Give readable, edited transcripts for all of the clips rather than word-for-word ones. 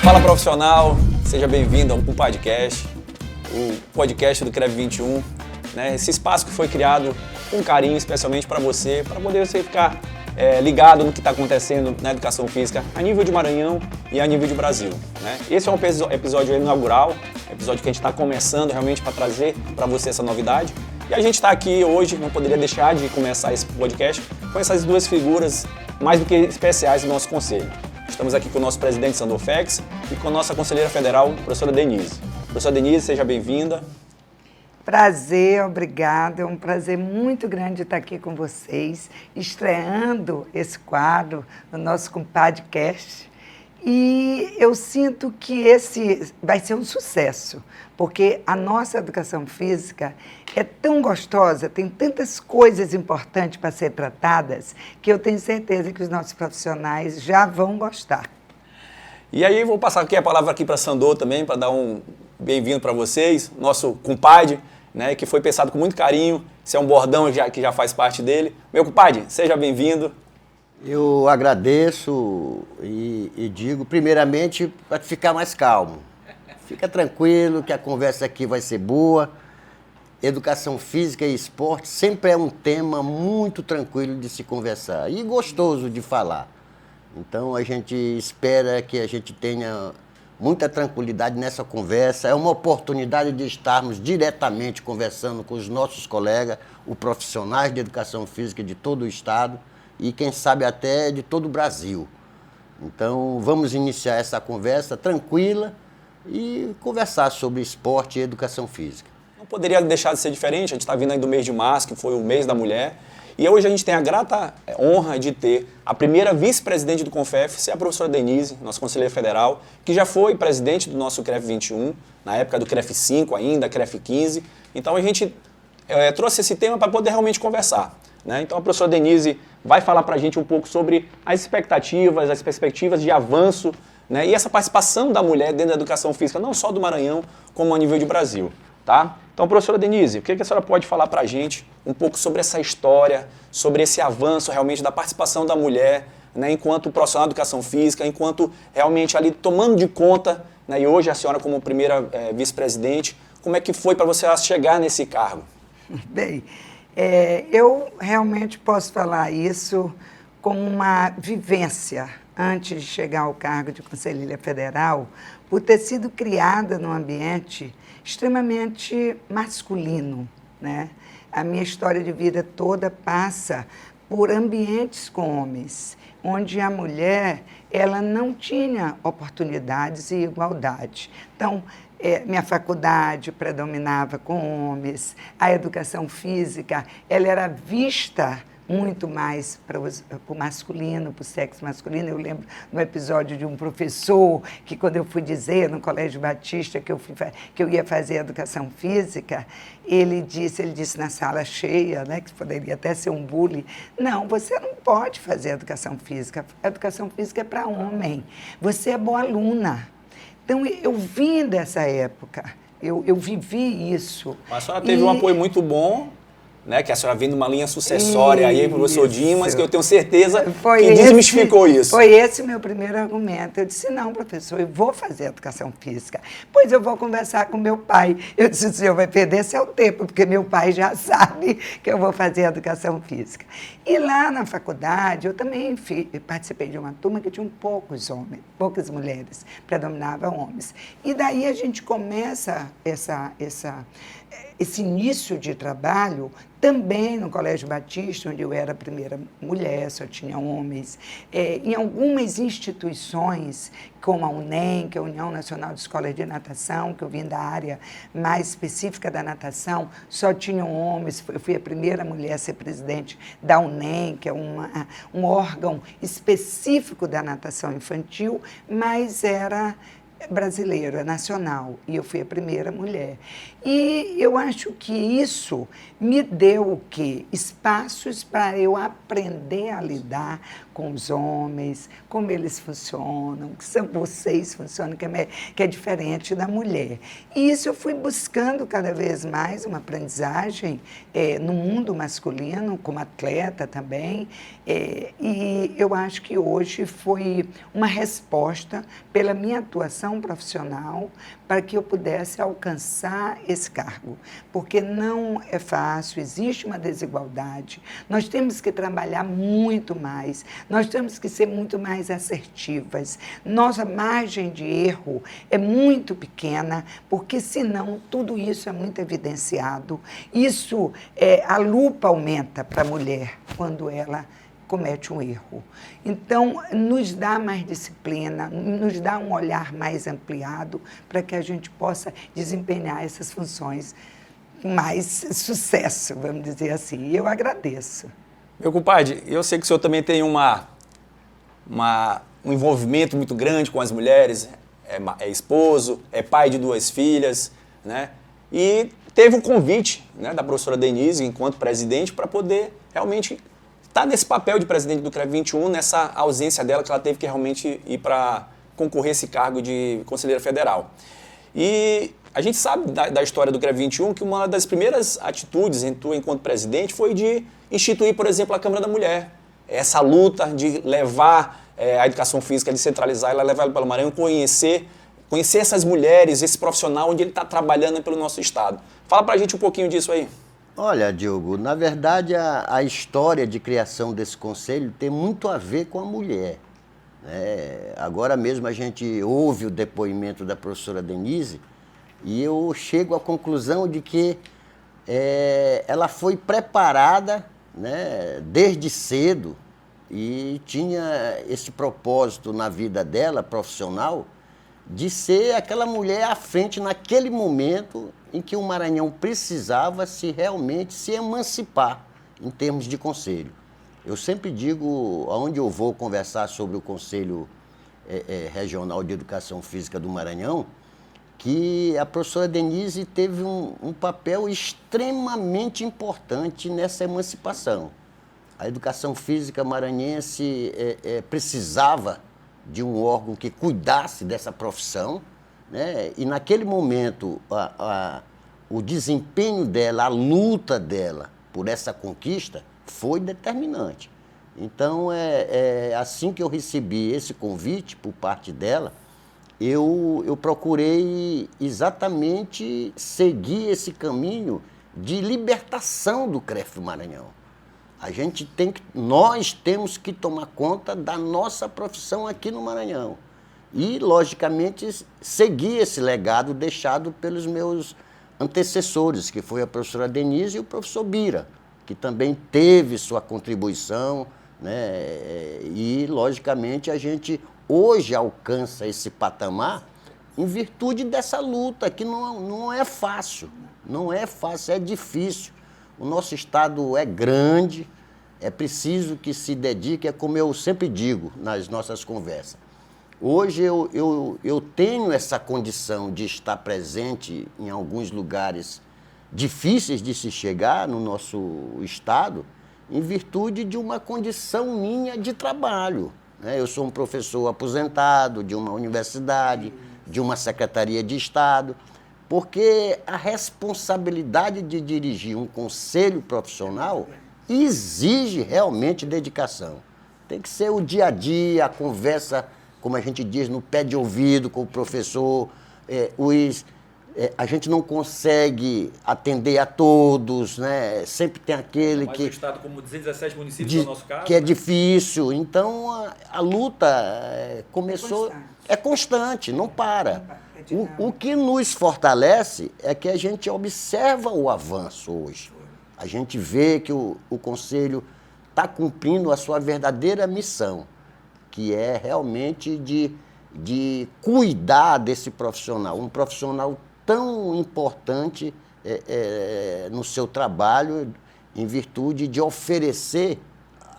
Fala profissional, seja bem-vindo ao podcast, o podcast do CREV 21, né? Esse espaço que foi criado com carinho, especialmente para poder você ficar ligado no que está acontecendo na educação física a nível de Maranhão e a nível de Brasil, né? Esse é um episódio inaugural, episódio que a gente está começando realmente para trazer para você essa novidade. E a gente está aqui hoje, não poderia deixar de começar esse podcast com essas duas figuras mais do que especiais do nosso conselho. Estamos aqui com o nosso presidente Sandofex e com a nossa conselheira federal, professora Denise. Professora Denise, seja bem-vinda. Prazer, obrigada. É um prazer muito grande estar aqui com vocês, estreando esse quadro no nosso podcast. E eu sinto que esse vai ser um sucesso, porque a nossa educação física é tão gostosa, tem tantas coisas importantes para ser tratadas, que eu tenho certeza que os nossos profissionais já vão gostar. E aí vou passar aqui a palavra aqui para Sandô também, para dar um bem-vindo para vocês, nosso compadre, né, que foi pensado com muito carinho, esse é um bordão que já faz parte dele. Meu compadre, seja bem-vindo. Eu agradeço e digo, primeiramente, para ficar mais calmo. Fica tranquilo que a conversa aqui vai ser boa. Educação física e esporte sempre é um tema muito tranquilo de se conversar e gostoso de falar. Então a gente espera que a gente tenha muita tranquilidade nessa conversa. É uma oportunidade de estarmos diretamente conversando com os nossos colegas, os profissionais de educação física de todo o estado e quem sabe até de todo o Brasil. Então vamos iniciar essa conversa tranquila e conversar sobre esporte e educação física. Não poderia deixar de ser diferente, a gente está vindo aí do mês de março, que foi o mês da mulher, e hoje a gente tem a grata honra de ter a primeira vice-presidente do CONFEF, ser a professora Denise, nossa conselheira federal, que já foi presidente do nosso CREF 21, na época do CREF 5 ainda, CREF 15. Então a gente trouxe esse tema para poder realmente conversar, né? Então a professora Denise vai falar para a gente um pouco sobre as expectativas, as perspectivas de avanço, né? E essa participação da mulher dentro da educação física, não só do Maranhão, como a nível de Brasil, tá? Então, professora Denise, o que a senhora pode falar para a gente um pouco sobre essa história, sobre esse avanço realmente da participação da mulher, né, enquanto profissional de educação física, enquanto realmente ali tomando de conta, né, e hoje a senhora como primeira vice-presidente, como é que foi para você chegar nesse cargo? Bem, eu realmente posso falar isso como uma vivência antes de chegar ao cargo de conselheira federal, por ter sido criada num ambiente extremamente masculino, né? A minha história de vida toda passa por ambientes com homens, onde a mulher ela não tinha oportunidades e igualdade. Então, minha faculdade predominava com homens, a educação física ela era vista muito mais para o masculino, para o sexo masculino. Eu lembro no episódio de um professor que, quando eu fui dizer no Colégio Batista que eu ia fazer educação física, ele disse na sala cheia, né, que poderia até ser um bullying, não, você não pode fazer educação física, a educação física é para homem, você é boa aluna. Então, eu vim dessa época, eu vivi isso. Mas a senhora teve um apoio muito bom, né, que a senhora vem de uma linha sucessória aí, professor Dimas, que eu tenho certeza que desmistificou isso. Foi esse o meu primeiro argumento. Eu disse, não, professor, eu vou fazer educação física. Pois eu vou conversar com meu pai. Eu disse, o senhor vai perder seu tempo, porque meu pai já sabe que eu vou fazer educação física. E lá na faculdade, eu também participei de uma turma que tinha poucos homens, poucas mulheres, predominavam homens. E daí a gente começa esse início de trabalho também no Colégio Batista, onde eu era a primeira mulher, só tinha homens, em algumas instituições, como a UNEM, que é a União Nacional de Escolas de Natação, que eu vim da área mais específica da natação, só tinham homens. Eu fui a primeira mulher a ser presidente da UNEM, que é um órgão específico da natação infantil, mas era brasileiro, é nacional, e eu fui a primeira mulher. E eu acho que isso me deu o quê? Espaços para eu aprender a lidar com os homens, como eles funcionam, que são vocês funcionam, que é diferente da mulher. E isso eu fui buscando cada vez mais uma aprendizagem no mundo masculino, como atleta também, e eu acho que hoje foi uma resposta pela minha atuação profissional para que eu pudesse alcançar esse cargo, porque não é fácil, existe uma desigualdade, nós temos que trabalhar muito mais, nós temos que ser muito mais assertivas, nossa margem de erro é muito pequena, porque senão tudo isso é muito evidenciado, a lupa aumenta para a mulher quando ela comete um erro. Então, nos dá mais disciplina, nos dá um olhar mais ampliado para que a gente possa desempenhar essas funções com mais sucesso, vamos dizer assim. E eu agradeço. Meu compadre, eu sei que o senhor também tem um envolvimento muito grande com as mulheres, é esposo, é pai de 2 filhas, né? E teve um convite, né, da professora Denise, enquanto presidente, para poder realmente estar nesse papel de presidente do CREF 21, nessa ausência dela, que ela teve que realmente ir para concorrer a esse cargo de conselheira federal. E a gente sabe da história do CREF 21 que uma das primeiras atitudes enquanto presidente foi de instituir, por exemplo, a Câmara da Mulher. Essa luta de levar a educação física, de centralizar ela, levar ela para o Maranhão, conhecer essas mulheres, esse profissional onde ele está trabalhando pelo nosso estado. Fala para a gente um pouquinho disso aí. Olha, Diogo, na verdade a história de criação desse conselho tem muito a ver com a mulher. Agora mesmo a gente ouve o depoimento da professora Denise e eu chego à conclusão de que ela foi preparada, né, desde cedo e tinha esse propósito na vida dela, profissional, de ser aquela mulher à frente naquele momento em que o Maranhão precisava realmente se emancipar em termos de conselho. Eu sempre digo, aonde eu vou conversar sobre o Conselho Regional de Educação Física do Maranhão, que a professora Denise teve um papel extremamente importante nessa emancipação. A educação física maranhense precisava de um órgão que cuidasse dessa profissão, né? E naquele momento o desempenho dela, a luta dela por essa conquista foi determinante. Então, assim que eu recebi esse convite por parte dela, eu procurei exatamente seguir esse caminho de libertação do CREF Maranhão. Nós temos que tomar conta da nossa profissão aqui no Maranhão. E, logicamente, seguir esse legado deixado pelos meus antecessores, que foi a professora Denise e o professor Bira, que também teve sua contribuição, né? E, logicamente, a gente hoje alcança esse patamar em virtude dessa luta, que não é fácil, é difícil. O nosso estado é grande, é preciso que se dedique, é como eu sempre digo nas nossas conversas. Hoje eu tenho essa condição de estar presente em alguns lugares difíceis de se chegar no nosso estado, em virtude de uma condição minha de trabalho, né? Eu sou um professor aposentado de uma universidade, de uma secretaria de Estado, porque a responsabilidade de dirigir um conselho profissional exige realmente dedicação. Tem que ser o dia a dia, a conversa, como a gente diz, no pé de ouvido com o professor. A gente não consegue atender a todos, né? Sempre tem aquele Mas que... o estado, como 217 municípios no nosso caso... Que é né? difícil. Então, a luta começou... É constante, não para. O que nos fortalece é que a gente observa o avanço hoje. A gente vê que o Conselho está cumprindo a sua verdadeira missão, que é realmente de cuidar desse profissional, um profissional tão importante no seu trabalho, em virtude de oferecer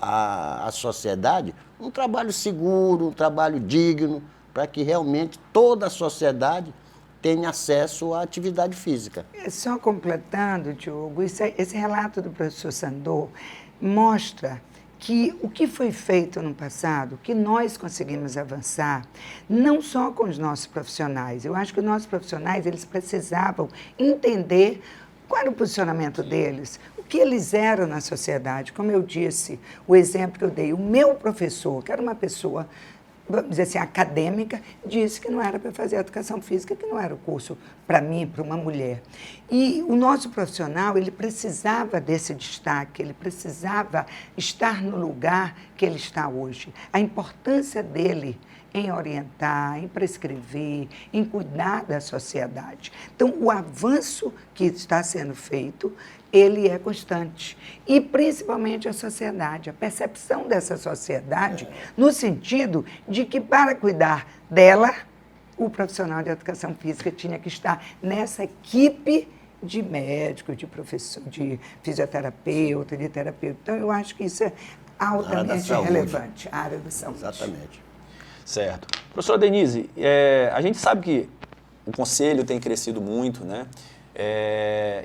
à sociedade um trabalho seguro, um trabalho digno, para que realmente toda a sociedade tenha acesso à atividade física. Só completando, Diogo, esse relato do professor Sandor mostra que o que foi feito no passado, que nós conseguimos avançar, não só com os nossos profissionais. Eu acho que os nossos profissionais, eles precisavam entender qual era o posicionamento deles, o que eles eram na sociedade. Como eu disse, o exemplo que eu dei, o meu professor, que era uma pessoa, vamos dizer assim, acadêmica, disse que não era para fazer educação física, que não era o curso para mim, para uma mulher. E o nosso profissional, ele precisava desse destaque, ele precisava estar no lugar que ele está hoje. A importância dele em orientar, em prescrever, em cuidar da sociedade. Então, o avanço que está sendo feito, ele é constante. E, principalmente, a sociedade, a percepção dessa sociedade, no sentido de que, para cuidar dela, o profissional de educação física tinha que estar nessa equipe de médico, de professor, de fisioterapeuta, de terapeuta. Então, eu acho que isso é altamente relevante, a área da saúde. Exatamente. Certo. Professora Denise, a gente sabe que o Conselho tem crescido muito, né?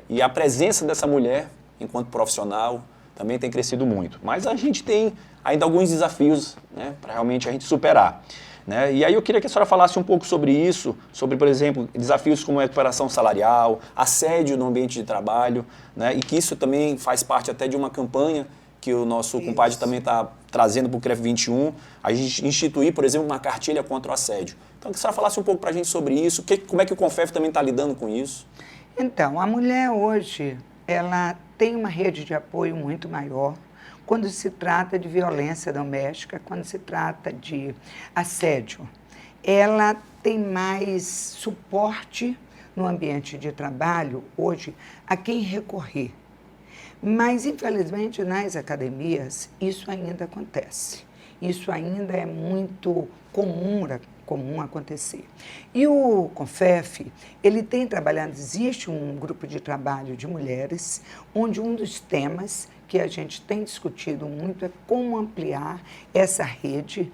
E a presença dessa mulher, enquanto profissional, também tem crescido muito. Mas a gente tem ainda alguns desafios, né, para realmente a gente superar. Né? E aí eu queria que a senhora falasse um pouco sobre isso, sobre, por exemplo, desafios como a recuperação salarial, assédio no ambiente de trabalho, né? E que isso também faz parte até de uma campanha que o nosso compadre também está trazendo para o CREF 21, a gente instituir, por exemplo, uma cartilha contra o assédio. Então, que a senhora falasse um pouco para a gente sobre isso, como é que o CONFEF também está lidando com isso? Então, a mulher hoje, ela tem uma rede de apoio muito maior quando se trata de violência doméstica, quando se trata de assédio. Ela tem mais suporte no ambiente de trabalho, hoje, a quem recorrer. Mas, infelizmente, nas academias, isso ainda acontece. Isso ainda é muito comum acontecer. E o CONFEF, ele tem trabalhado, existe um grupo de trabalho de mulheres, onde um dos temas que a gente tem discutido muito é como ampliar essa rede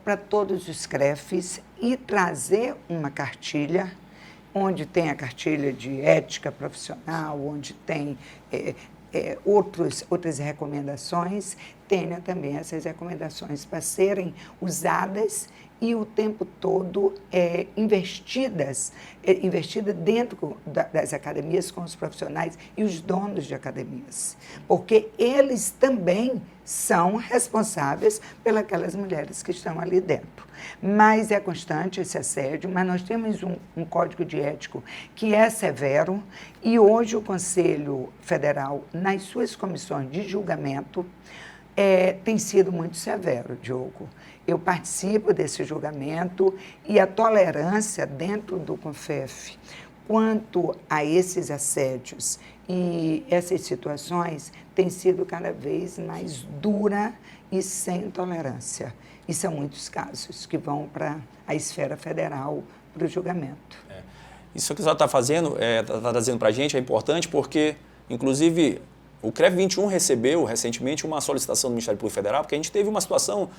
para todos os CREFs e trazer uma cartilha, onde tem a cartilha de ética profissional, onde tem outras recomendações, tenha também essas recomendações para serem usadas e o tempo todo investidas dentro das academias com os profissionais e os donos de academias, porque eles também são responsáveis pelas mulheres que estão ali dentro. Mas é constante esse assédio, mas nós temos um código de ético que é severo e hoje o Conselho Federal, nas suas comissões de julgamento, tem sido muito severo, Diogo. Eu participo desse julgamento e a tolerância dentro do CONFEF quanto a esses assédios e essas situações tem sido cada vez mais dura e sem tolerância. E são muitos casos que vão para a esfera federal para o julgamento. Isso que a senhora está fazendo, está trazendo para a gente, é importante porque, inclusive, o CREF 21 recebeu recentemente uma solicitação do Ministério Público Federal, porque a gente teve uma situação,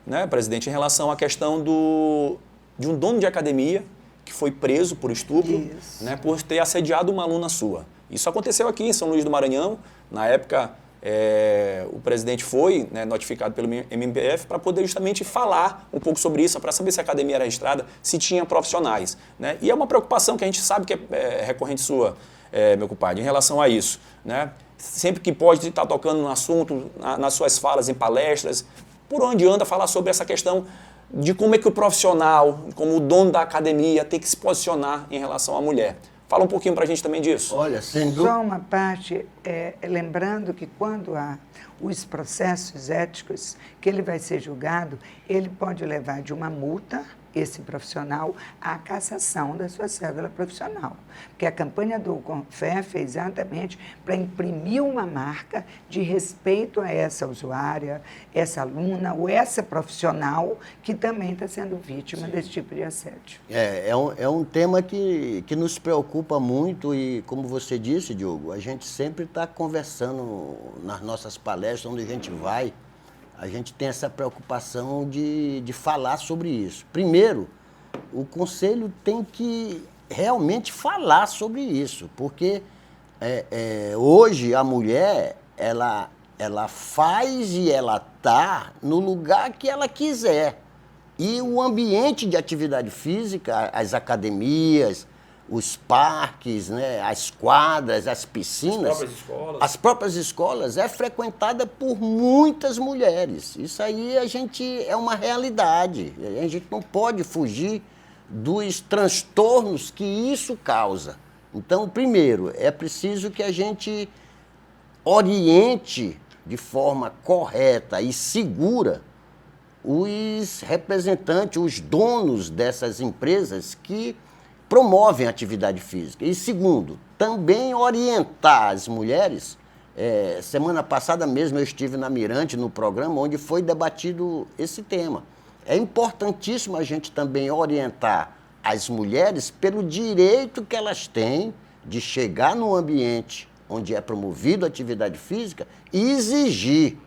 né, presidente, em relação à questão de um dono de academia que foi preso por estupro, né, por ter assediado uma aluna sua. Isso aconteceu aqui em São Luís do Maranhão. Na época, o presidente foi, né, notificado pelo MPF para poder justamente falar um pouco sobre isso, para saber se a academia era registrada, se tinha profissionais. Né? E é uma preocupação que a gente sabe que é recorrente sua, meu compadre, em relação a isso. Né? Sempre que pode estar tocando no assunto, nas suas falas, em palestras, por onde anda falar sobre essa questão de como é que o profissional, como o dono da academia, tem que se posicionar em relação à mulher. Fala um pouquinho para a gente também disso. Olha, sem dúvida. Só uma parte, lembrando que quando há os processos éticos, que ele vai ser julgado, ele pode levar de uma multa, esse profissional, à cassação da sua cédula profissional. Porque a campanha do CONFEF é exatamente para imprimir uma marca de respeito a essa usuária, essa aluna ou essa profissional que também está sendo vítima desse tipo de assédio. É um tema que nos preocupa muito e, como você disse, Diogo, a gente sempre está conversando nas nossas palestras, onde a gente vai, a gente tem essa preocupação de falar sobre isso. Primeiro, o Conselho tem que realmente falar sobre isso, porque hoje a mulher, ela faz e ela está no lugar que ela quiser. E o ambiente de atividade física, as academias, os parques, né, as quadras, as piscinas, as próprias escolas, é frequentada por muitas mulheres. Isso aí é uma realidade. A gente não pode fugir dos transtornos que isso causa. Então, primeiro, é preciso que a gente oriente de forma correta e segura os representantes, os donos dessas empresas que promovem a atividade física. E segundo, também orientar as mulheres. Semana passada mesmo eu estive na Mirante, no programa, onde foi debatido esse tema. É importantíssimo a gente também orientar as mulheres pelo direito que elas têm de chegar no ambiente onde é promovido a atividade física e exigir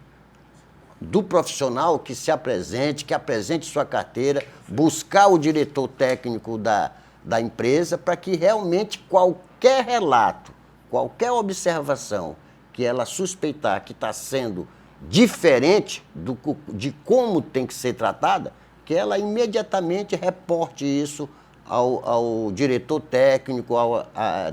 do profissional que se apresente, que apresente sua carteira, buscar o diretor técnico da empresa para que realmente qualquer relato, qualquer observação que ela suspeitar que está sendo diferente de como tem que ser tratada, que ela imediatamente reporte isso ao diretor técnico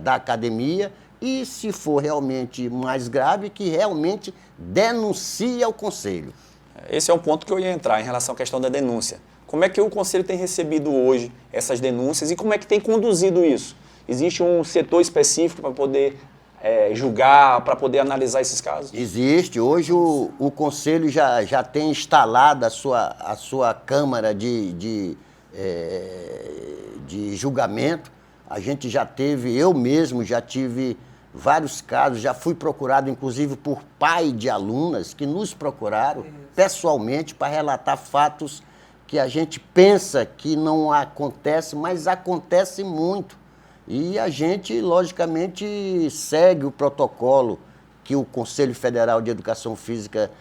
da academia e, se for realmente mais grave, que realmente denuncie ao Conselho. Esse é um ponto que eu ia entrar em relação à questão da denúncia. Como é que o Conselho tem recebido hoje essas denúncias e como é que tem conduzido isso? Existe um setor específico para poder julgar, para poder analisar esses casos? Existe. Hoje o Conselho já tem instalado a sua Câmara de julgamento. A gente eu mesmo já tive vários casos, já fui procurado, inclusive, por pai de alunas que nos procuraram pessoalmente para relatar fatos que a gente pensa que não acontece, mas acontece muito. E a gente, logicamente, segue o protocolo que o Conselho Federal de Educação Física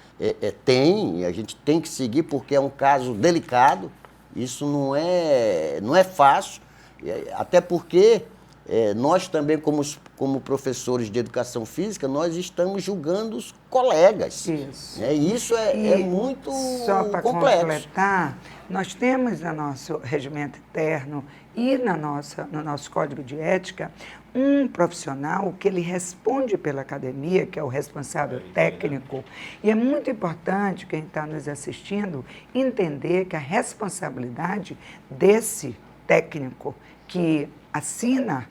tem, e a gente tem que seguir porque é um caso delicado, isso não é fácil, até porque nós também, como professores de Educação Física, nós estamos julgando os colegas. Isso. Isso é muito complexo. Só para completar, nós temos no nosso regimento interno e no nosso código de ética um profissional que ele responde pela academia, que é o responsável técnico. E é muito importante quem está nos assistindo entender que a responsabilidade desse técnico que assina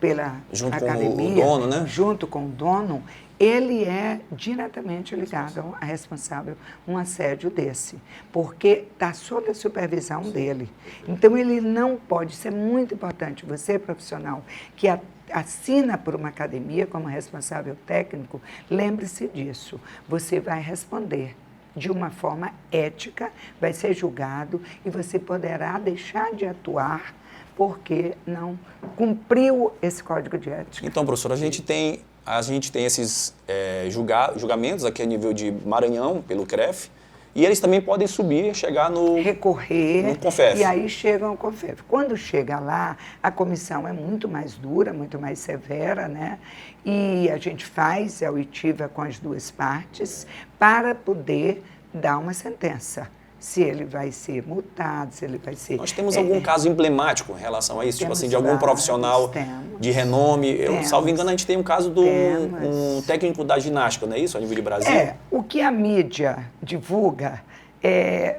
pela academia, com o dono, né? Junto com o dono, ele é diretamente ligado a responsável um assédio desse, porque está sob a supervisão dele. Então, ele não pode, isso é muito importante, você profissional que assina por uma academia como responsável técnico, lembre-se disso, você vai responder de uma forma ética, vai ser julgado e você poderá deixar de atuar porque não cumpriu esse código de ética. Então, professor, a gente tem esses julgamentos aqui a nível de Maranhão, pelo CREF, e eles também podem subir, chegar recorrer, no CONFEF. E aí chegam ao CONFEF. Quando chega lá, a comissão é muito mais dura, muito mais severa, né? E a gente faz a oitiva com as duas partes para poder dar uma sentença. Se ele vai ser multado, se ele vai ser... Nós temos algum caso emblemático em relação a isso? Tipo assim, de algum profissional de renome? Eu, salvo engano, a gente tem um caso de um técnico da ginástica, não é isso, a nível de Brasil? O que a mídia divulga,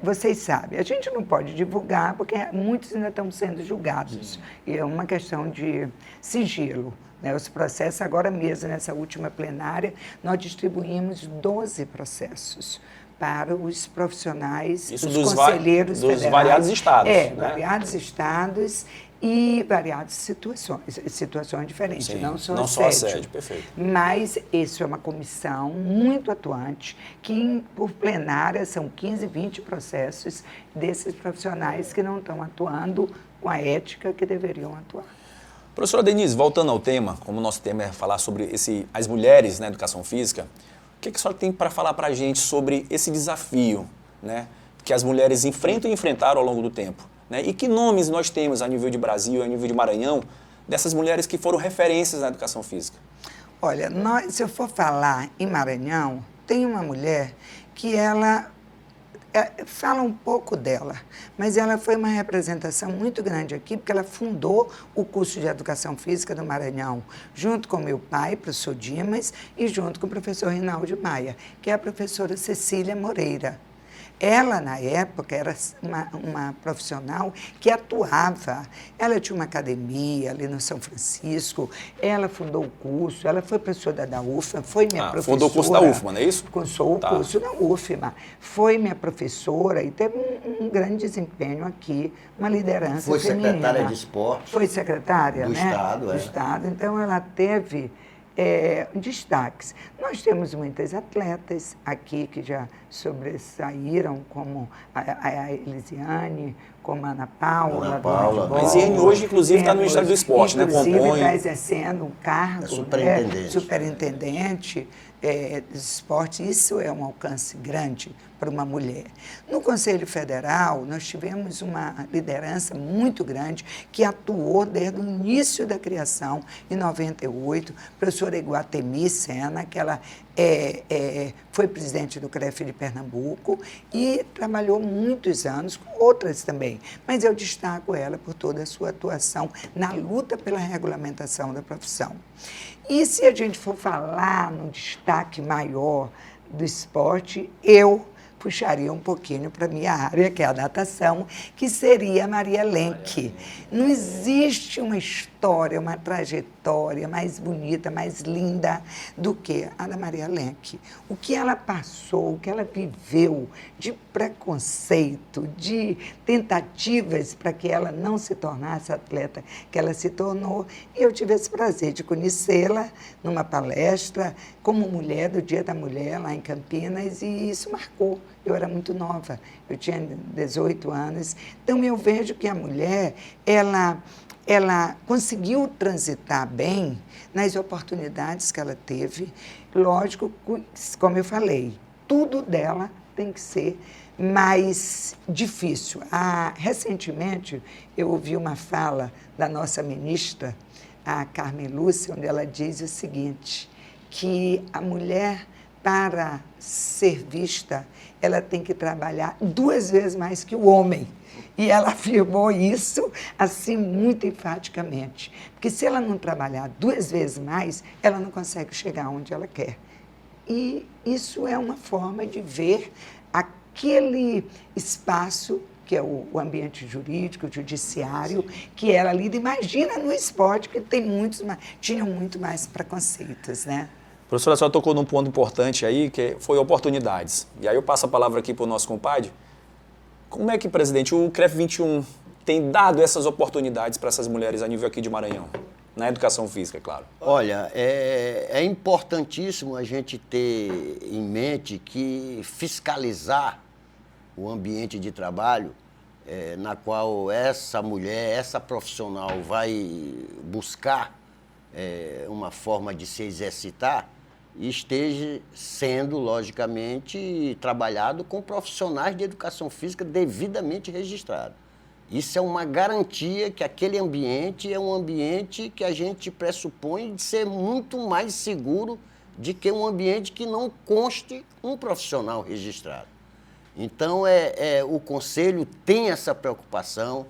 vocês sabem, a gente não pode divulgar porque muitos ainda estão sendo julgados. E é uma questão de sigilo. Os processos, agora mesmo, nessa última plenária, nós distribuímos 12 processos para os profissionais, isso os conselheiros federais. Dos variados estados. Né? Variados estados e variadas situações diferentes, Sim, não só assédio, perfeito. Mas isso é uma comissão muito atuante, que por plenária são 15, 20 processos desses profissionais que não estão atuando com a ética que deveriam atuar. Professora Denise, voltando ao tema, como o nosso tema é falar sobre as mulheres na educação física, que a senhora tem para falar para a gente sobre esse desafio, né, que as mulheres enfrentam e enfrentaram ao longo do tempo? Né? E que nomes nós temos a nível de Brasil, a nível de Maranhão, dessas mulheres que foram referências na educação física? Olha, se eu for falar em Maranhão, tem uma mulher que ela fala um pouco dela, mas ela foi uma representação muito grande aqui, porque ela fundou o curso de Educação Física do Maranhão, junto com meu pai, professor Dimas, e junto com o professor Rinaldo Maia, que é a professora Cecília Moreira. Ela, na época, era uma profissional que atuava. Ela tinha uma academia ali no São Francisco, ela fundou o curso, ela foi professora da UFMA, foi minha professora. Fundou o curso da UFMA, não é isso? Cursou o curso da UFMA. Foi minha professora e teve um grande desempenho aqui, uma liderança Foi feminina. secretária de esporte. Foi secretária, do né? Estado, do Estado. Então, ela teve destaques. Nós temos muitas atletas aqui que já sobressaíram, como a Elisiane, como a Ana Paula. Ana Paula. do handebol. A Elisiane hoje, inclusive, está no Ministério do Esporte, né? Inclusive, Compõe. está exercendo um cargo, superintendente. Superintendente dos esportes. Isso é um alcance grande para uma mulher. No Conselho Federal, nós tivemos uma liderança muito grande que atuou desde o início da criação, em 98, a professora Iguatemi Sena, que ela foi presidente do CREF de Pernambuco e trabalhou muitos anos, com outras também, mas eu destaco ela por toda a sua atuação na luta pela regulamentação da profissão. E se a gente for falar no destaque maior do esporte, eu puxaria um pouquinho para a minha área, que é a natação, que seria a Maria Lenk. Não existe uma história, uma trajetória mais bonita, mais linda do que a da Maria Lenk. O que ela passou, o que ela viveu de preconceito, de tentativas para que ela não se tornasse a atleta que ela se tornou. E eu tive esse prazer de conhecê-la numa palestra como mulher do Dia da Mulher lá em Campinas, e isso marcou. Eu era muito nova, eu tinha 18 anos. Então, eu vejo que a mulher, ela conseguiu transitar bem nas oportunidades que ela teve. Lógico, como eu falei, tudo dela tem que ser mais difícil. Recentemente, eu ouvi uma fala da nossa ministra, a Carmen Lúcia, onde ela diz o seguinte, que a mulher, para ser vista, ela tem que trabalhar 2 vezes mais que o homem. E ela afirmou isso, assim, muito enfaticamente. Porque se ela não trabalhar 2 vezes mais, ela não consegue chegar onde ela quer. E isso é uma forma de ver aquele espaço, que é o ambiente jurídico, o judiciário, que ela lida. Imagina no esporte, que tinham muito mais preconceitos, né? Professora, a senhora tocou num ponto importante aí, que foi oportunidades. E aí eu passo a palavra aqui para o nosso compadre. Como é que, presidente, o CREF 21 tem dado essas oportunidades para essas mulheres a nível aqui de Maranhão? Na educação física, é claro. Olha, é importantíssimo a gente ter em mente que fiscalizar o ambiente de trabalho na qual essa mulher, essa profissional vai buscar uma forma de se exercitar, esteja sendo, logicamente, trabalhado com profissionais de educação física devidamente registrados. Isso é uma garantia que aquele ambiente é um ambiente que a gente pressupõe de ser muito mais seguro de que um ambiente que não conste um profissional registrado. Então, o Conselho tem essa preocupação.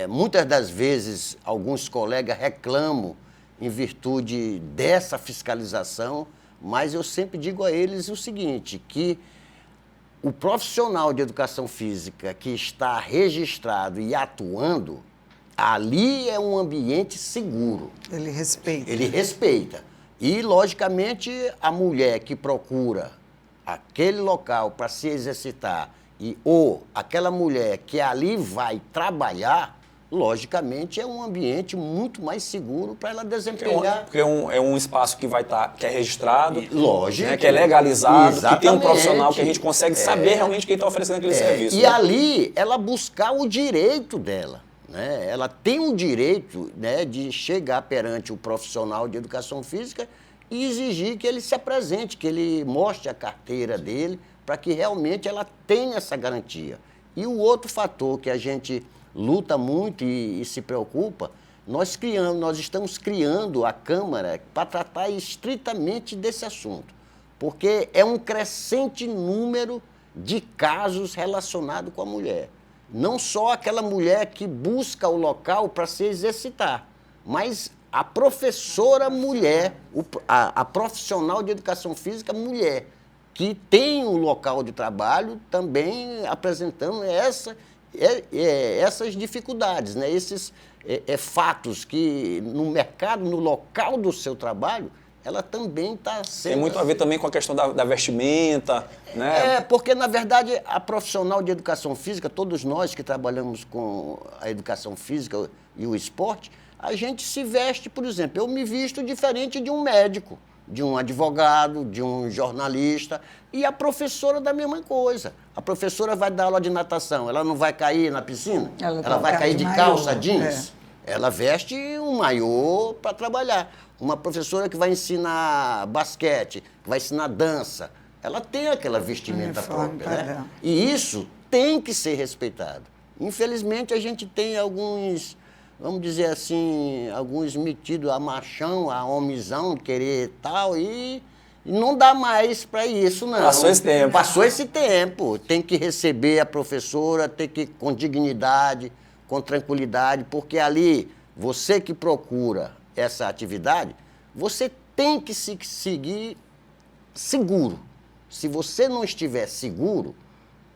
Muitas das vezes, alguns colegas reclamam em virtude dessa fiscalização, mas eu sempre digo a eles o seguinte, que o profissional de educação física que está registrado e atuando, ali é um ambiente seguro. Ele respeita. Ele respeita. E, logicamente, a mulher que procura aquele local para se exercitar ou aquela mulher que ali vai trabalhar, logicamente, é um ambiente muito mais seguro para ela desempenhar. Porque é um espaço que vai estar, que é registrado, lógico, né, que é legalizado, exatamente, que tem um profissional que a gente consegue saber realmente quem está oferecendo aquele serviço. E né? ali, ela buscar o direito dela. Né? Ela tem o direito, né, de chegar perante o profissional de educação física e exigir que ele se apresente, que ele mostre a carteira dele, para que realmente ela tenha essa garantia. E o outro fator que a gente luta muito e se preocupa, nós estamos criando a Câmara para tratar estritamente desse assunto, porque é um crescente número de casos relacionados com a mulher. Não só aquela mulher que busca o local para se exercitar, mas a professora mulher, a profissional de educação física mulher, que tem um local de trabalho também apresentando essas dificuldades, né? Esses fatos que no mercado, no local do seu trabalho, ela também está sendo... Tem muito a ver também com a questão da vestimenta, né? Porque, na verdade, a profissional de educação física, todos nós que trabalhamos com a educação física e o esporte, a gente se veste, por exemplo, eu me visto diferente de um médico, de um advogado, de um jornalista, e a professora da mesma coisa. A professora vai dar aula de natação, ela não vai cair na piscina? Ela vai cair de calça jeans? Ela veste um maiô para trabalhar. Uma professora que vai ensinar basquete, que vai ensinar dança, ela tem aquela vestimenta própria, né? E isso tem que ser respeitado. Infelizmente, a gente tem alguns, vamos dizer assim, alguns metidos a machão, a homizão, querer tal, e não dá mais para isso, não. Passou esse tempo. Passou esse tempo. Tem que receber a professora, tem que com dignidade, com tranquilidade, porque ali, você que procura essa atividade, você tem que se seguir seguro. Se você não estiver seguro,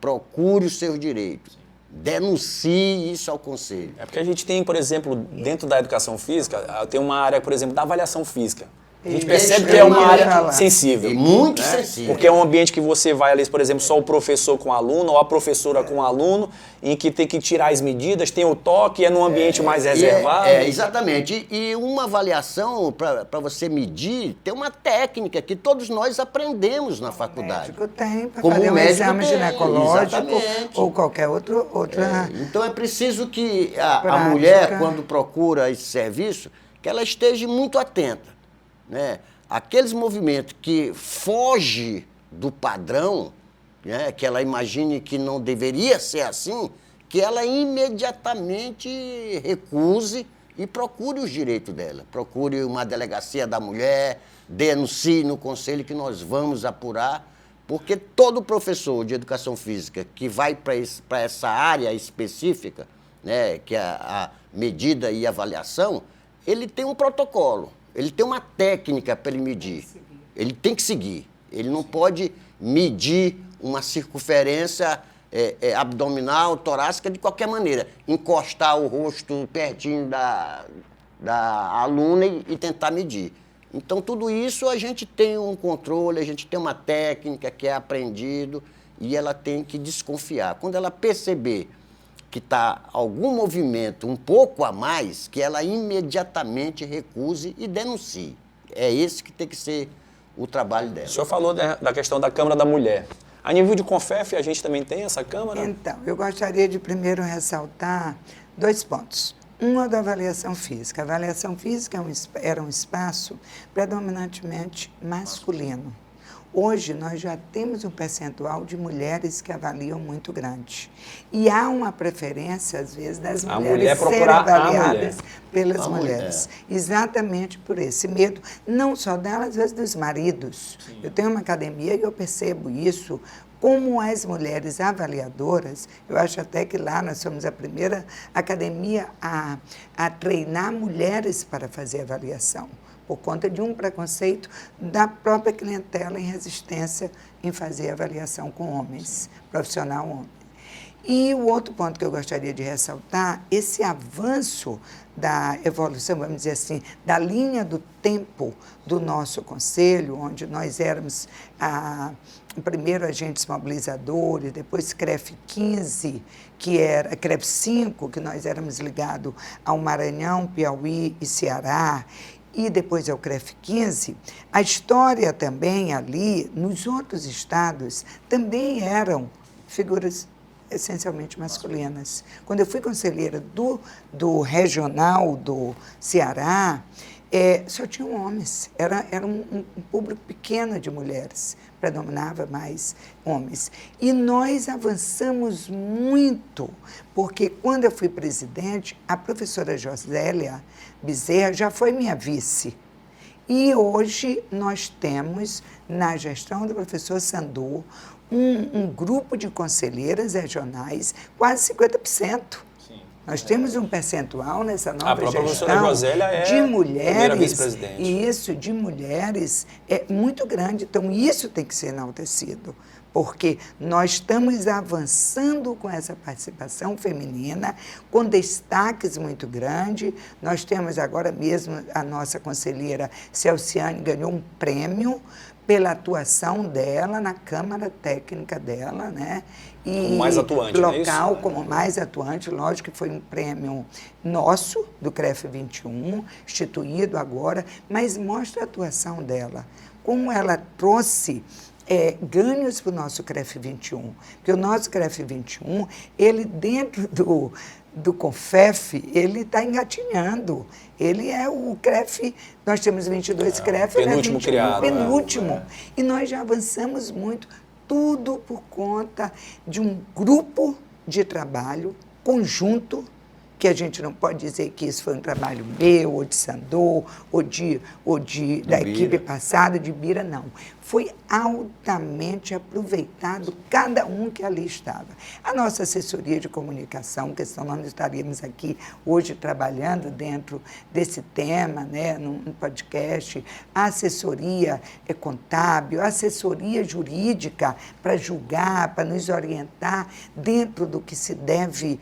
procure os seus direitos. Denuncie isso ao conselho. É porque a gente tem, por exemplo, dentro da educação física, tem uma área, por exemplo, da avaliação física. A gente percebe que é uma área sensível. Muito sensível. Porque é um ambiente que você vai ali, por exemplo, só o professor com o aluno, ou a professora com o aluno, em que tem que tirar as medidas, tem o toque, é num ambiente mais reservado. Exatamente. E uma avaliação, para você medir, tem uma técnica que todos nós aprendemos na faculdade. O médico tem, para fazer um exame ginecológico ou qualquer outra... Então é preciso que a mulher, quando procura esse serviço, que ela esteja muito atenta. Né? Aqueles movimentos que fogem do padrão, né? Que ela imagine que não deveria ser assim, que ela imediatamente recuse e procure os direitos dela. Procure uma delegacia da mulher, denuncie no conselho que nós vamos apurar, porque todo professor de educação física que vai para essa área específica, né? Que é a medida e avaliação, ele tem um protocolo. Ele tem uma técnica para ele medir. Ele tem que seguir. Ele não pode medir uma circunferência abdominal, torácica, de qualquer maneira. Encostar o rosto pertinho da aluna e tentar medir. Então, tudo isso a gente tem um controle, a gente tem uma técnica que é aprendido e ela tem que desconfiar. Quando ela perceber que está algum movimento um pouco a mais, que ela imediatamente recuse e denuncie. É esse que tem que ser o trabalho dela. O senhor falou da questão da Câmara da Mulher. A nível de CONFEF, a gente também tem essa Câmara? Então, eu gostaria de primeiro ressaltar 2 pontos. Uma da avaliação física. A avaliação física era um espaço predominantemente masculino. Hoje, nós já temos um percentual de mulheres que avaliam muito grande. E há uma preferência, às vezes, das mulheres serem avaliadas pelas mulheres. Exatamente por esse medo, não só delas, às vezes dos maridos. Sim. Eu tenho uma academia e eu percebo isso. Como as mulheres avaliadoras, eu acho até que lá nós somos a primeira academia a treinar mulheres para fazer avaliação, por conta de um preconceito da própria clientela em resistência em fazer avaliação com homens, profissional homem. E o outro ponto que eu gostaria de ressaltar, esse avanço da evolução, vamos dizer assim, da linha do tempo do nosso conselho, onde nós éramos primeiro agentes mobilizadores, depois CREF 15, que era CREF 5, que nós éramos ligados ao Maranhão, Piauí e Ceará, e depois ao CREF 15, a história também ali, nos outros estados, também eram figuras essencialmente masculinas. Quando eu fui conselheira do regional do Ceará, só tinham homens. Era um público pequeno de mulheres, predominava mais homens. E nós avançamos muito, porque quando eu fui presidente, a professora Josélia Bezerra já foi minha vice. E hoje nós temos, na gestão do professor Sandu, um grupo de conselheiras regionais, quase 50%. Nós temos um percentual nessa nova gestão de mulheres, e isso de mulheres é muito grande. Então, isso tem que ser enaltecido, porque nós estamos avançando com essa participação feminina, com destaques muito grandes. Nós temos agora mesmo a nossa conselheira Celciane ganhou um prêmio pela atuação dela na Câmara Técnica dela, né? E como mais atuante, local, não é isso? como mais atuante, lógico que foi um prêmio nosso, do CREF 21, instituído agora, mas mostra a atuação dela, como ela trouxe ganhos para o nosso CREF 21, porque o nosso CREF 21, ele dentro do CONFEF, ele está engatinhando. Ele é o CREF, nós temos 22 CREF, penúltimo ele é 21, criado. penúltimo. E nós já avançamos muito, tudo por conta de um grupo de trabalho conjunto, que a gente não pode dizer que isso foi um trabalho meu, ou de Sandu, ou da equipe passada, de Bira, não. Foi altamente aproveitado cada um que ali estava. A nossa assessoria de comunicação, que senão nós estaríamos aqui hoje trabalhando dentro desse tema, né, num podcast, a assessoria contábil, a assessoria jurídica para julgar, para nos orientar dentro do que se deve,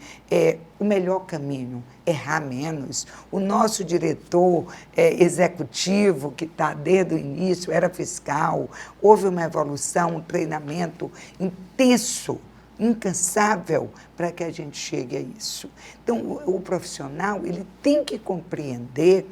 o melhor caminho, errar menos. O nosso diretor executivo, que está desde o início, era fiscal, houve uma evolução, um treinamento intenso, incansável, para que a gente chegue a isso. Então, o profissional, ele tem que compreender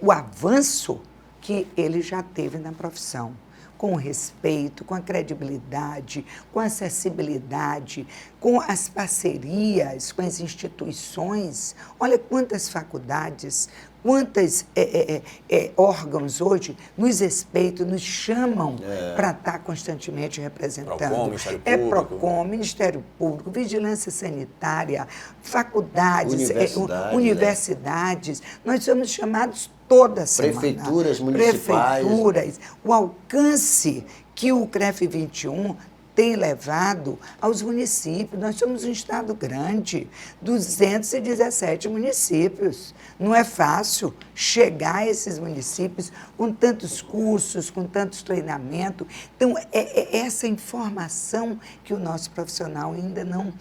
o avanço que ele já teve na profissão, com o respeito, com a credibilidade, com a acessibilidade, com as parcerias, com as instituições. Olha quantas faculdades, quantos órgãos hoje nos respeitam, nos chamam para estar constantemente representando. PROCON, Ministério Público. PROCON, Ministério Público, Vigilância Sanitária, faculdades, universidades. Universidades. Nós somos chamados toda semana. Prefeituras municipais. Prefeituras. O alcance que o CREF 21 tem levado aos municípios. Nós somos um estado grande, 217 municípios. Não é fácil chegar a esses municípios com tantos cursos, com tantos treinamentos. Então, é essa informação que o nosso profissional ainda não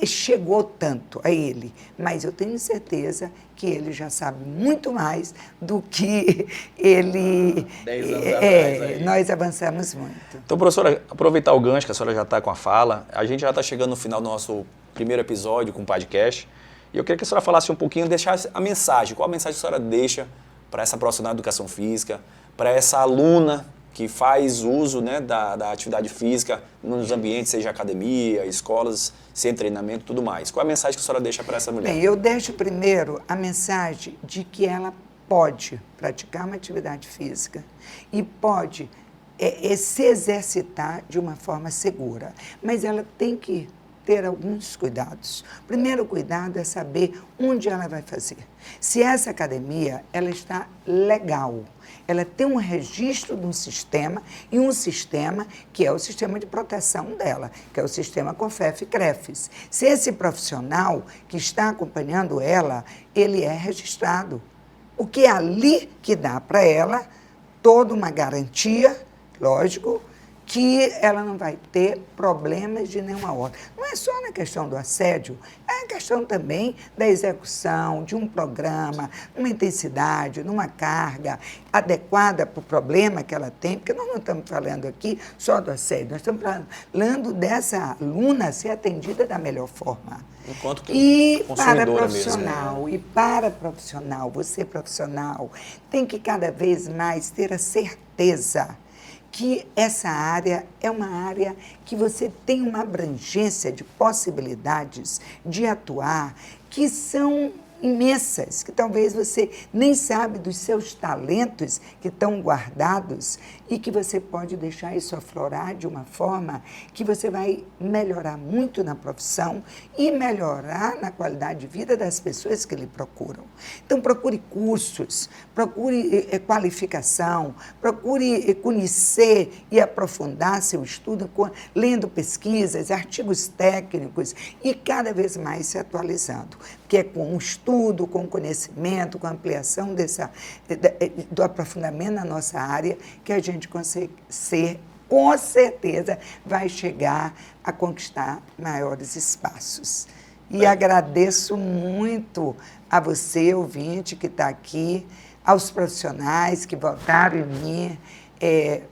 chegou tanto a ele, mas eu tenho certeza que ele já sabe muito mais do que ele... 10 anos atrás aí. Nós avançamos muito. Então, professora, aproveitar o gancho, que a senhora já está com a fala, a gente já está chegando no final do nosso primeiro episódio com o podcast, e eu queria que a senhora falasse um pouquinho, deixasse a mensagem, qual a mensagem que a senhora deixa para essa profissional de educação física, para essa aluna que faz uso, né, da atividade física nos ambientes, seja academia, escolas, sem treinamento e tudo mais. Qual a mensagem que a senhora deixa para essa mulher? Bem, eu deixo primeiro a mensagem de que ela pode praticar uma atividade física e pode se exercitar de uma forma segura, mas ela tem que ter alguns cuidados. O primeiro cuidado é saber onde ela vai fazer. Se essa academia ela está legal, ela tem um registro de um sistema, e um sistema que é o sistema de proteção dela, que é o sistema CONFEF-CREFES. Se esse profissional que está acompanhando ela, ele é registrado, o que é ali que dá para ela toda uma garantia, lógico, que ela não vai ter problemas de nenhuma ordem. Não é só na questão do assédio, é a questão também da execução de um programa, numa intensidade, numa carga adequada para o problema que ela tem, porque nós não estamos falando aqui só do assédio, nós estamos falando dessa aluna ser atendida da melhor forma. Enquanto que E para profissional, você profissional, tem que cada vez mais ter a certeza que essa área é uma área que você tem uma abrangência de possibilidades de atuar que são imensas, que talvez você nem sabe dos seus talentos que estão guardados e que você pode deixar isso aflorar de uma forma que você vai melhorar muito na profissão e melhorar na qualidade de vida das pessoas que lhe procuram. Então, procure cursos, procure qualificação, procure conhecer e aprofundar seu estudo, lendo pesquisas, artigos técnicos e cada vez mais se atualizando, que é com o estudo, com o conhecimento, com a ampliação do aprofundamento na nossa área, que a gente consegue ser, com certeza, vai chegar a conquistar maiores espaços. E agradeço muito a você, ouvinte, que está aqui, aos profissionais que votaram em mim,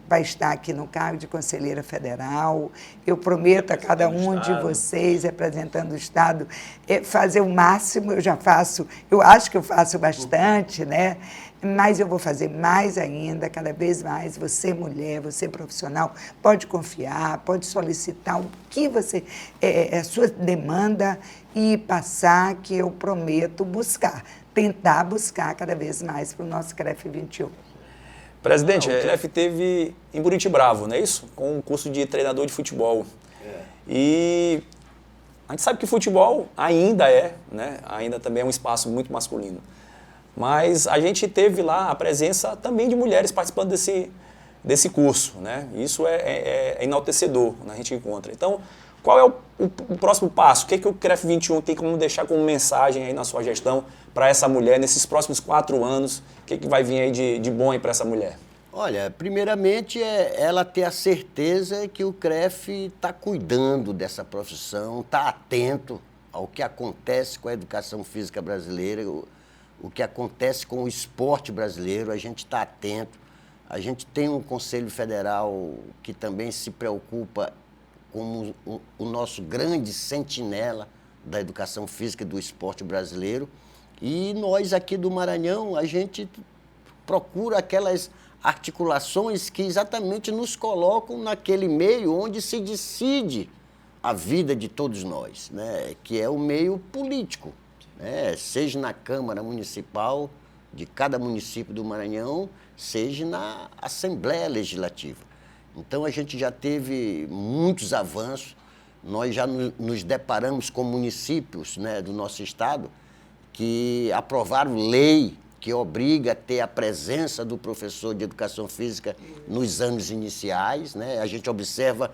vai estar aqui no cargo de conselheira federal. Eu prometo a cada um de vocês, representando o Estado, fazer o máximo. Eu acho que eu faço bastante, né? Mas eu vou fazer mais ainda, cada vez mais. Você, mulher, você, profissional, pode confiar, pode solicitar o que você, a sua demanda e passar, que eu prometo tentar buscar cada vez mais para o nosso CREF 21. Presidente, a CREF teve em Buriti Bravo, não é isso? Com um curso de treinador de futebol. E a gente sabe que futebol ainda né? Ainda também é um espaço muito masculino. Mas a gente teve lá a presença também de mulheres participando desse curso, né? Isso é enaltecedor, né? A gente encontra. Então, qual é o próximo passo? O que o CREF 21 tem como deixar como mensagem aí na sua gestão para essa mulher nesses próximos 4 anos? O que vai vir aí de bom aí para essa mulher? Olha, primeiramente é ela ter a certeza que o CREF está cuidando dessa profissão, está atento ao que acontece com a educação física brasileira, o que acontece com o esporte brasileiro, a gente está atento. A gente tem um Conselho Federal que também se preocupa como o nosso grande sentinela da educação física e do esporte brasileiro. E nós aqui do Maranhão, a gente procura aquelas articulações que exatamente nos colocam naquele meio onde se decide a vida de todos nós, né? Que é o meio político, né? Seja na Câmara Municipal de cada município do Maranhão, seja na Assembleia Legislativa. Então, a gente já teve muitos avanços, nós já nos deparamos com municípios, né, do nosso estado que aprovaram lei que obriga a ter a presença do professor de educação física nos anos iniciais, né? A gente observa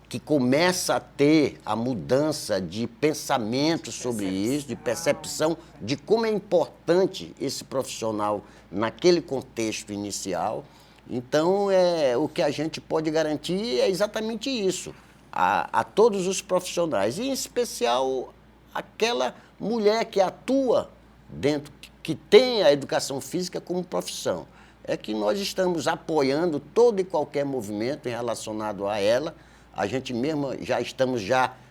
que começa a ter a mudança de pensamento sobre isso, de percepção de como é importante esse profissional naquele contexto inicial. Então, o que a gente pode garantir é exatamente isso, a todos os profissionais, e em especial aquela mulher que atua dentro, que tem a educação física como profissão. É que nós estamos apoiando todo e qualquer movimento relacionado a ela. A gente mesmo estamos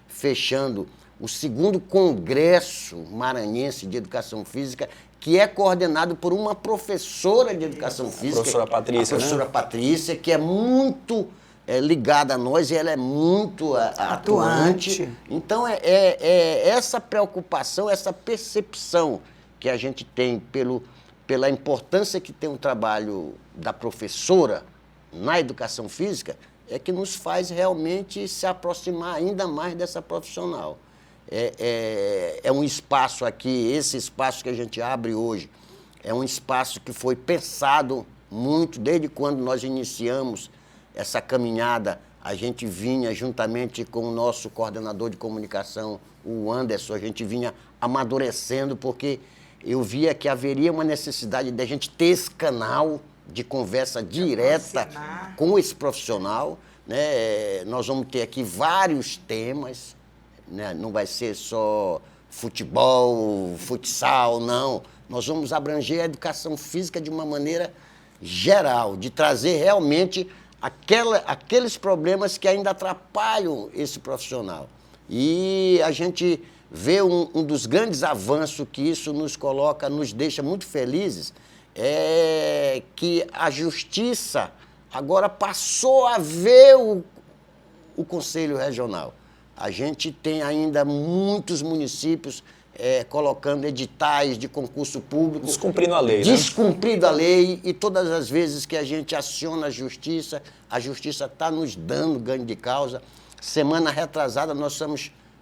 fechando o 2º Congresso Maranhense de Educação Física, que é coordenado por uma professora de Educação Física. A professora Patrícia, a professora, né? Patrícia, que é muito ligada a nós e ela é muito atuante. Então, essa preocupação, essa percepção que a gente tem pela importância que tem o trabalho da professora na educação física, é que nos faz realmente se aproximar ainda mais dessa profissional. É um espaço aqui, esse espaço que a gente abre hoje, é um espaço que foi pensado muito, desde quando nós iniciamos essa caminhada, a gente vinha juntamente com o nosso coordenador de comunicação, o Anderson, a gente vinha amadurecendo, porque eu via que haveria uma necessidade de a gente ter esse canal de conversa direta com esse profissional, né? Nós vamos ter aqui vários temas, né? Não vai ser só futebol, futsal, não. Nós vamos abranger a educação física de uma maneira geral, de trazer realmente aqueles problemas que ainda atrapalham esse profissional. E a gente vê um dos grandes avanços que isso nos coloca, nos deixa muito felizes, é que a Justiça agora passou a ver o Conselho Regional. A gente tem ainda muitos municípios colocando editais de concurso público. Descumprindo a lei, né? Descumprindo a lei, e todas as vezes que a gente aciona a justiça está nos dando ganho de causa. Semana retrasada nós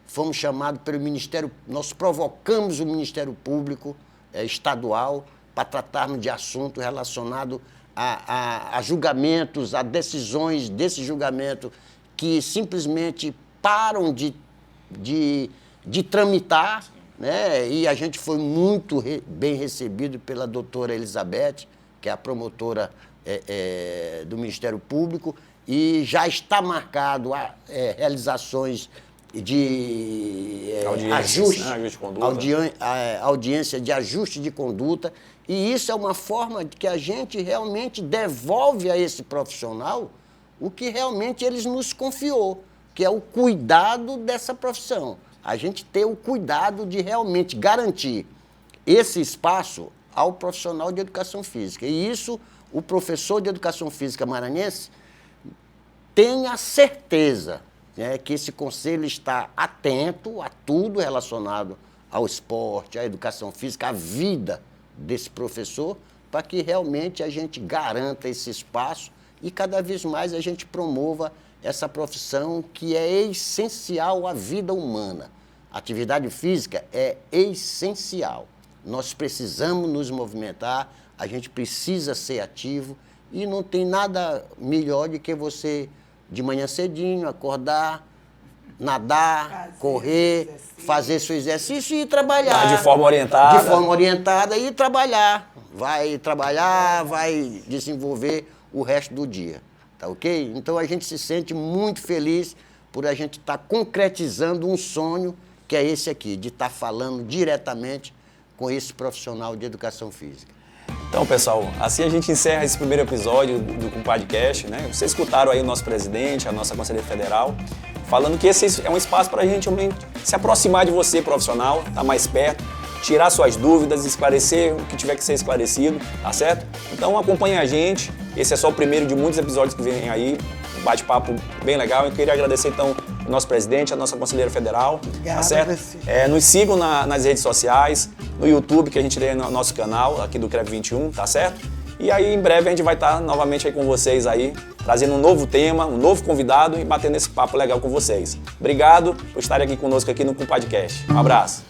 fomos chamados pelo Ministério, nós provocamos o Ministério Público estadual para tratarmos de assunto relacionado a julgamentos, a decisões desse julgamento que simplesmente param de tramitar, né? E a gente foi muito bem recebido pela doutora Elizabeth, que é a promotora do Ministério Público, e já está marcado realizações de ajuste, ajuste de conduta. Audiência de ajuste de conduta, e isso é uma forma de que a gente realmente devolve a esse profissional o que realmente eles nos confiou, que é o cuidado dessa profissão. A gente ter o cuidado de realmente garantir esse espaço ao profissional de educação física. E isso, o professor de educação física maranhense tem a certeza, né, que esse conselho está atento a tudo relacionado ao esporte, à educação física, à vida desse professor, para que realmente a gente garanta esse espaço e cada vez mais a gente promova essa profissão que é essencial à vida humana. A atividade física é essencial. Nós precisamos nos movimentar, a gente precisa ser ativo e não tem nada melhor do que você, de manhã cedinho, acordar, nadar, correr, fazer seu exercício e trabalhar. De forma orientada. De forma orientada e trabalhar. Vai trabalhar, vai desenvolver o resto do dia, tá ok? Então a gente se sente muito feliz por a gente estar concretizando um sonho que é esse aqui, de estar falando diretamente com esse profissional de educação física. Então, pessoal, assim a gente encerra esse primeiro episódio do podcast, né? Vocês escutaram aí o nosso presidente, a nossa conselheira federal, falando que esse é um espaço para a gente se aproximar de você, profissional, estar mais perto, tirar suas dúvidas, esclarecer o que tiver que ser esclarecido, tá certo? Então acompanhe a gente, esse é só o primeiro de muitos episódios que vem aí, um bate-papo bem legal. Eu queria agradecer então o nosso presidente, a nossa conselheira federal, tá certo? Nos sigam nas redes sociais, no YouTube, que a gente tem no nosso canal aqui do CREV 21, tá certo? E aí em breve a gente vai estar novamente aí com vocês aí, trazendo um novo tema, um novo convidado e batendo esse papo legal com vocês. Obrigado por estarem aqui conosco aqui no podcast. Um abraço.